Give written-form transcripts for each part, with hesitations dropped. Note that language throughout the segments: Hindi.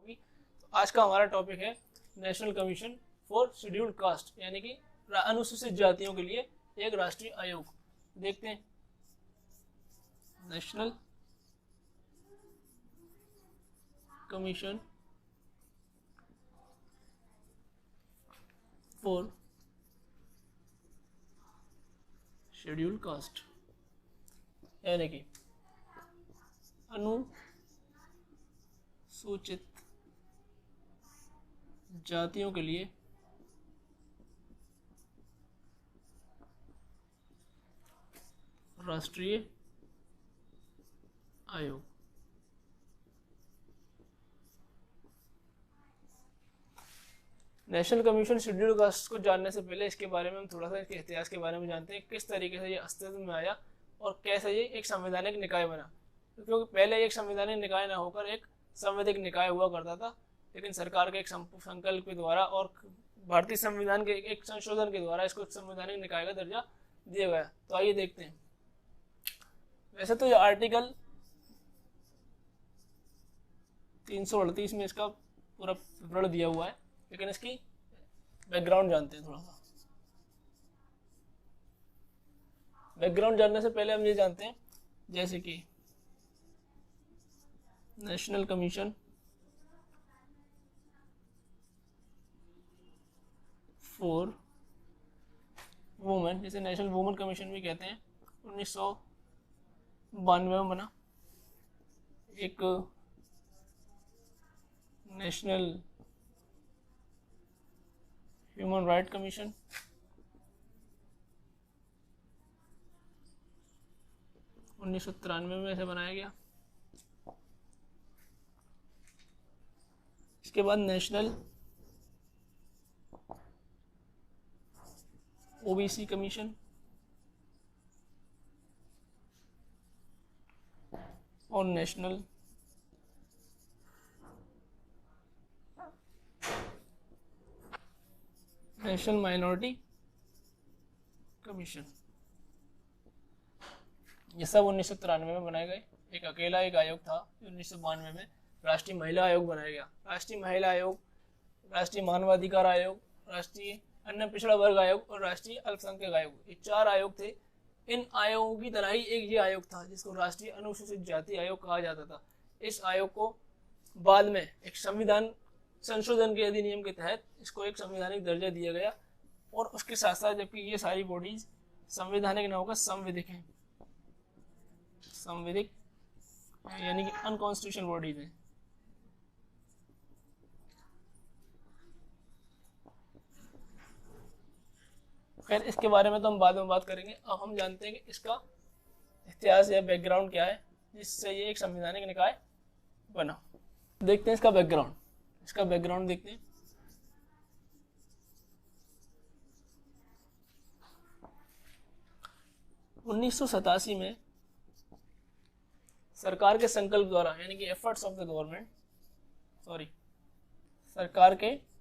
होगी। तो आज का हमारा टॉपिक है national commission for scheduled caste, यानी कि अनुसूचित जातियों के लिए एक राष्ट्रीय आयोग। देखते हैं national commission for scheduled caste, यानी कि अनुसूचित जातियों के लिए राष्ट्रीय आयोग। नेशनल कमीशन शेड्यूल्ड कास्ट को जानने से पहले इसके बारे में हम थोड़ा सा इसके इतिहास के बारे में जानते हैं, किस तरीके से ये अस्तित्व में आया और कैसे ये एक संवैधानिक निकाय बना। क्योंकि पहले एक संवैधानिक निकाय न होकर एक संवैधानिक निकाय हुआ करता था, लेकिन सरकार के एक संकल्प के द्वारा और भारतीय संविधान के एक संशोधन के द्वारा इसको संवैधानिक निकाय का दर्जा दिया गया। तो आइए देखते हैं। वैसे तो ये आर्टिकल 338 में इसका पूरा विवरण दिया हुआ है, लेकिन इसकी बैकग्राउंड जानते हैं। थोड़ा सा बैकग्राउंड जानने से पहले हम ये जानते हैं, जैसे कि नेशनल कमीशन फॉर वुमेन, जिसे नेशनल वुमेन कमीशन भी कहते हैं, 1992 में बना। एक नेशनल ह्यूमन राइट कमीशन 1993 में इसे बनाया गया। इसके बाद नेशनल ओबीसी कमीशन और नेशनल माइनॉरिटी कमीशन, ये सब 1993 में बनाए गए। एक अकेला एक आयोग था 1992 में राष्ट्रीय महिला आयोग बनाया गया। राष्ट्रीय महिला आयोग, राष्ट्रीय मानवाधिकार आयोग, राष्ट्रीय अन्य पिछड़ा वर्ग आयोग और राष्ट्रीय अल्पसंख्यक आयोग, ये 4 आयोग थे। इन आयोगों की तरह ही एक ये आयोग था जिसको राष्ट्रीय अनुसूचित जाति आयोग कहा जाता था। इस आयोग को बाद में एक संविधान संशोधन के अधिनियम के तहत इसको एक संवैधानिक दर्जा दिया गया, और उसके साथ साथ जबकि ये सारी बॉडीज संवैधानिक न होकर संविधिक हैं, संविधिक यानी कि अनकॉन्स्टिट्यूशनल बॉडीज हैं। खैर इसके बारे में तो हम बाद में बात करेंगे। अब हम जानते हैं कि इसका इतिहास या बैकग्राउंड क्या है जिससे ये एक संवैधानिक निकाय बना। देखते हैं इसका बैकग्राउंड। इसका बैकग्राउंड देखते हैं। उन्नीस में सरकार के संकल्प द्वारा, यानी कि एफर्ट्स ऑफ द गवर्नमेंट, सरकार के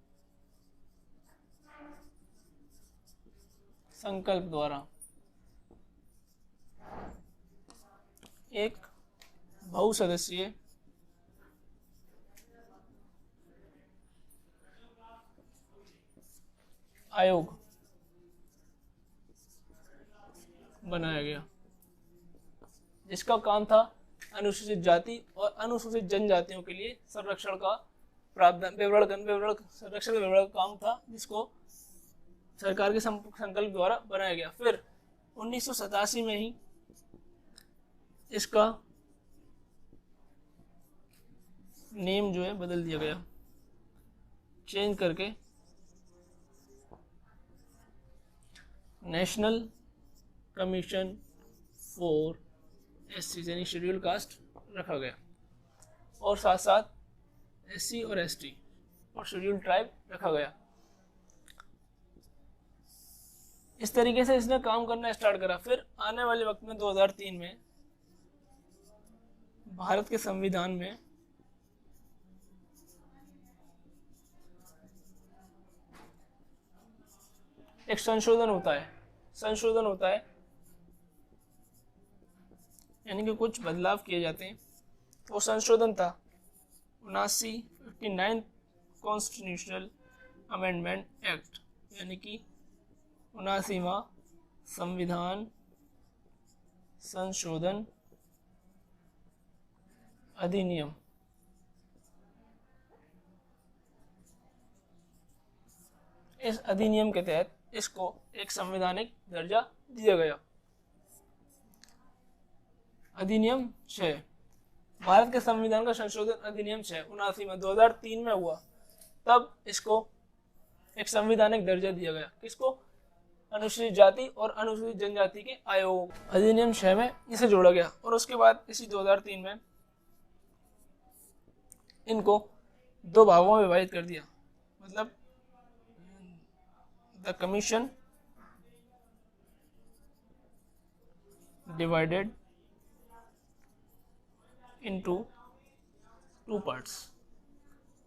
संकल्प द्वारा एक बहुसदस्यीय आयोग बनाया गया, जिसका काम था अनुसूचित जाति और अनुसूचित जनजातियों के लिए संरक्षण का प्रावधान, संरक्षण का विवरण काम था, जिसको सरकार के संकल्प द्वारा बनाया गया। फिर 1987 में ही इसका नेम जो है बदल दिया गया, चेंज करके नेशनल कमीशन फॉर एससी यानी शेड्यूल कास्ट रखा गया, और साथ साथ एससी और एसटी और शेड्यूल ट्राइब रखा गया। इस तरीके से इसने काम करना स्टार्ट करा। फिर आने वाले वक्त में 2003 में भारत के संविधान में एक संशोधन होता है यानी कि कुछ बदलाव किए जाते हैं। वो संशोधन था 59 कॉन्स्टिट्यूशनल अमेंडमेंट एक्ट, यानी कि 79वां संविधान संशोधन अधिनियम। इस अधिनियम के तहत इसको एक संवैधानिक दर्जा दिया गया। अधिनियम 6, भारत के संविधान का संशोधन अधिनियम 6 79 में 2003 में हुआ, तब इसको एक संवैधानिक दर्जा दिया गया। किसको? अनुसूचित जाति और अनुसूचित जनजाति के आयोग। अधिनियम 6 में इसे जोड़ा गया और उसके बाद इसी 2003 में इनको 2 भागों में विभाजित कर दिया। मतलब the commission divided into 2 parts,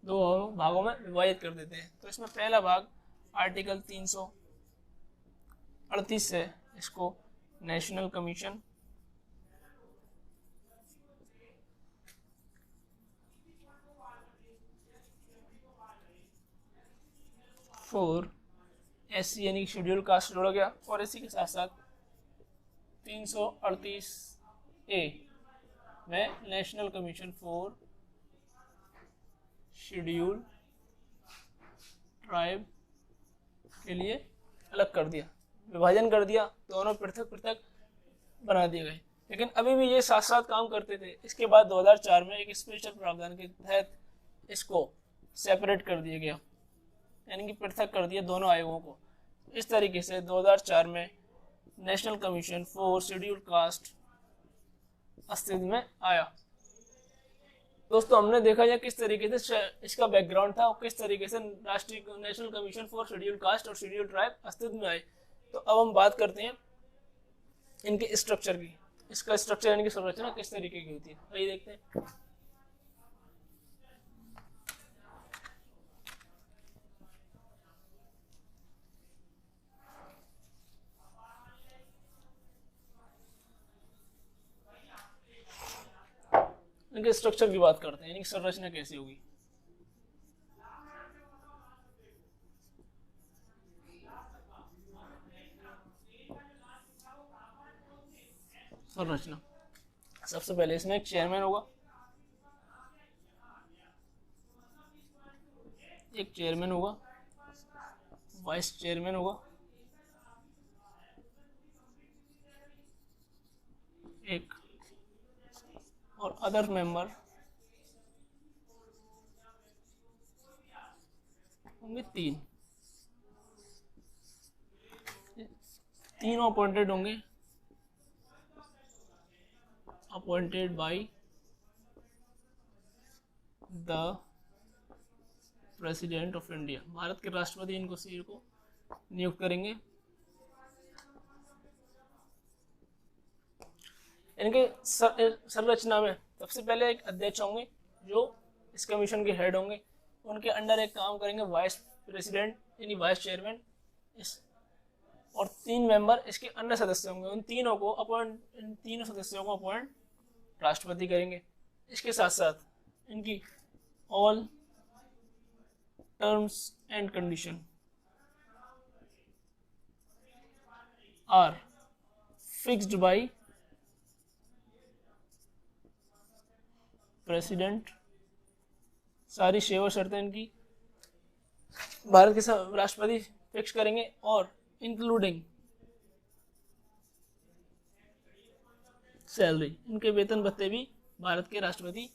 2 भागों में विभाजित कर देते हैं। तो इसमें पहला भाग आर्टिकल 338 से इसको नेशनल कमीशन फॉर SC यानी शेड्यूल कास्ट जोड़ा गया, और इसी के साथ साथ 338A में national commission for schedule tribe के लिए अलग कर दिया, विभाजन कर दिया, दोनों पृथक पृथक बना दिए गए। लेकिन अभी भी ये साथ साथ काम करते थे। इसके बाद 2004 में एक स्पेशल प्रावधान के तहत इसको सेपरेट कर दिया गया, यानी कि पृथक कर दिया दोनों आयोगों को। इस तरीके से 2004 में national commission for schedule caste अस्तित्व में आया। दोस्तों, हमने देखा है किस तरीके से इसका बैकग्राउंड था और किस तरीके से राष्ट्रीय national commission for schedule caste और शेड्यूल ट्राइब अस्तित्व में आए। तो अब हम बात करते हैं इनके स्ट्रक्चर की। इसका स्ट्रक्चर यानी कि संरचना किस तरीके की होती है, आइए देखते हैं। इनके स्ट्रक्चर की बात करते हैं, यानी कि संरचना कैसी होगी। संरचना, सबसे पहले इसमें एक चेयरमैन होगा, वाइस चेयरमैन होगा, एक और अदर मेंबर होंगे 3। तीनों अपॉइंटेड होंगे, appointed by the president of India. Bharat के राष्ट्रपति इनको सीट को नियुक्त करेंगे। इनके संरचना में सबसे पहले एक अध्यक्ष होंगे जो इस कमीशन के हेड होंगे। उनके अंडर एक काम करेंगे वाइस प्रेसिडेंट यानी वाइस चेयरमैन, और 3 मेंबर इसके अन्य सदस्य होंगे। इन तीनों सदस्यों को अपॉइंट राष्ट्रपति करेंगे। इसके साथ साथ इनकी all terms and condition are fixed by president. सारी सेवा शर्तें इनकी भारत के राष्ट्रपति फिक्स करेंगे, और इंक्लूडिंग सैलरी, इनके वेतन भत्ते भी भारत के राष्ट्रपति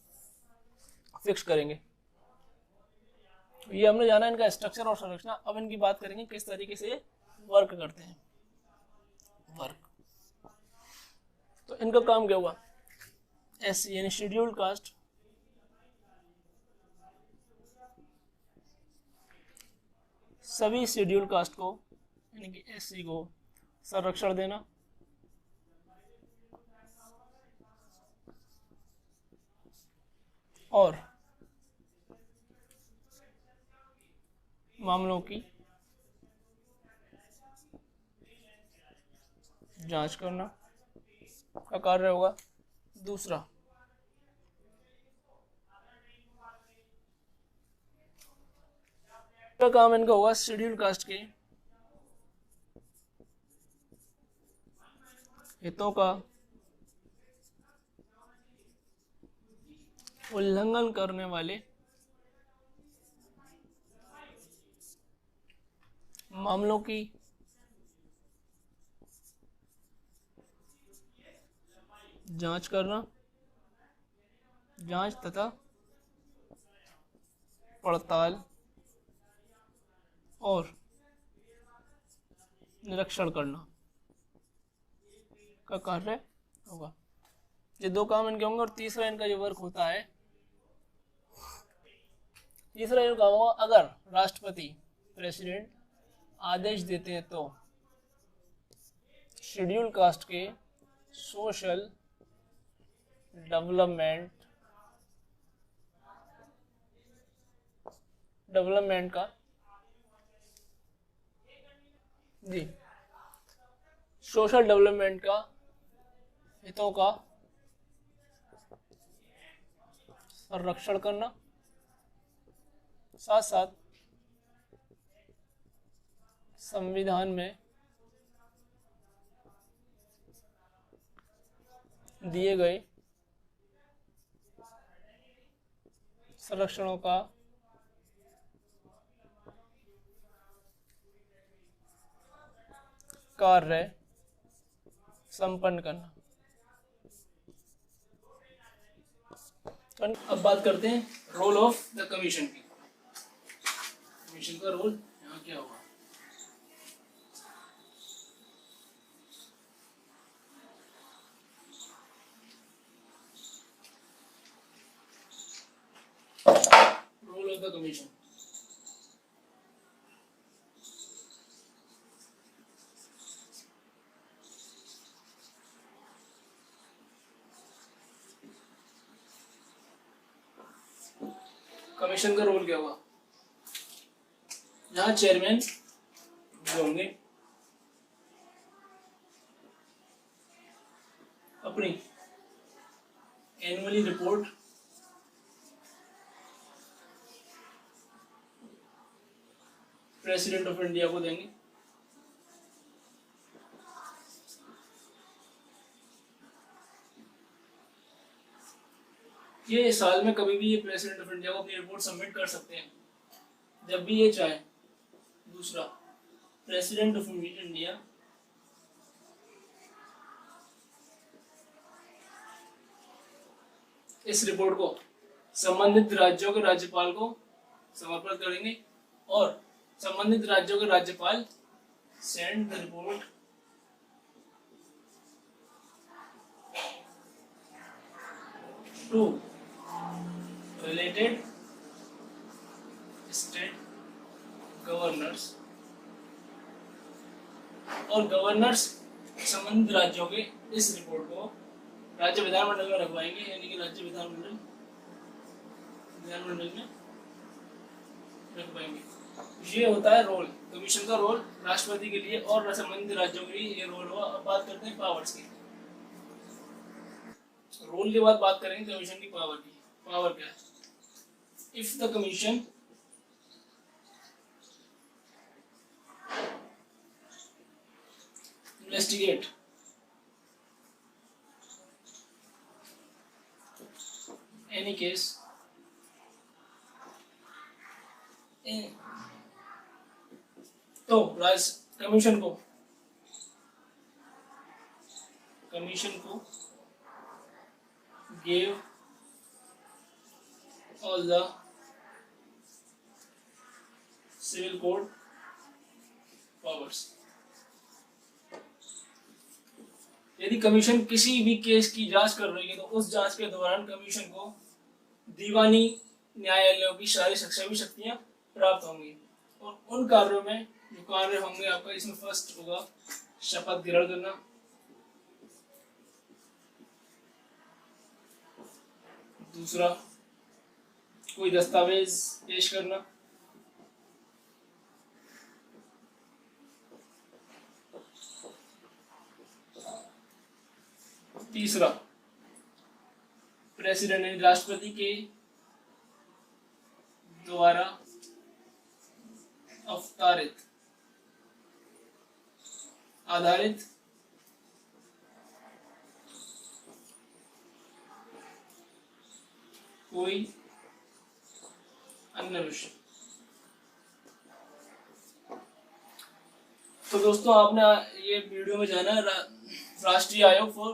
फिक्स करेंगे। ये हमने जाना इनका स्ट्रक्चर और संरचना। अब इनकी बात करेंगे किस तरीके से वर्क करते हैं। तो इनका काम क्या हुआ? SC यानी शेड्यूल्ड कास्ट सभी शेड्यूल कास्ट को यानी कि SC को संरक्षण देना, और मामलों की जांच करना का कार्य होगा। दूसरा, का काम इनका होगा शेड्यूल कास्ट के हितों का उल्लंघन करने वाले मामलों की जांच करना, जांच तथा पड़ताल और निरीक्षण करना का कार्य होगा। ये दो काम इनके होंगे। और तीसरा इनका जो वर्क होता है, तीसरा जो काम होगा, अगर राष्ट्रपति प्रेसिडेंट आदेश देते हैं तो शेड्यूल कास्ट के सोशल डेवलपमेंट का जी सोशल डेवलपमेंट का हितों का संरक्षण करना, साथ साथ संविधान में दिए गए संरक्षणों का कार्य संपन्न करना। अब बात करते हैं रोल ऑफ द कमीशन की। कमीशन का रोल यहाँ क्या होगा? Role of the commission, commission का रोल क्या होगा? यहाँ चेयरमैन जो होंगे अपनी annually report president of India को देंगे। ये साल में कभी भी ये प्रेसिडेंट ऑफ इंडिया को अपनी रिपोर्ट सबमिट कर सकते हैं जब भी ये चाहे। दूसरा, प्रेसिडेंट ऑफ इंडिया इस रिपोर्ट को संबंधित राज्यों के राज्यपाल को समर्पित करेंगे और संबंधित राज्यों के राज्यपाल send the report to related state governors, और गवर्नर्स संबंधित राज्यों के इस रिपोर्ट को राज्य विधानमंडल में रखवाएंगे, यानी कि राज्य विधानमंडल में रखवाएंगे। ये होता है रोल, कमीशन का रोल राष्ट्रपति के लिए और संबंधित राज्यों के लिए ये रोल हुआ। अब बात करते हैं पावर्स की। रोल के बाद बात करेंगे कमीशन की पावर की। पावर क्या है? If the commission investigate any case तो कमीशन को give all the civil code powers। यदि कमीशन किसी भी केस की जांच कर रही है तो उस जांच के दौरान कमीशन को दीवानी न्यायालयों की सारी सभी शक्तियां प्राप्त होंगी। और उन कार्यों में जो कार्य होंगे आपका, इसमें फर्स्ट होगा शपथ ग्रहण करना, दूसरा कोई दस्तावेज पेश करना, तीसरा प्रेसिडेंट यानी राष्ट्रपति के द्वारा अवतारित आधारित कोई अन्य विषय। तो दोस्तों आपने ये वीडियो में जाना राष्ट्रीय आयोग फॉर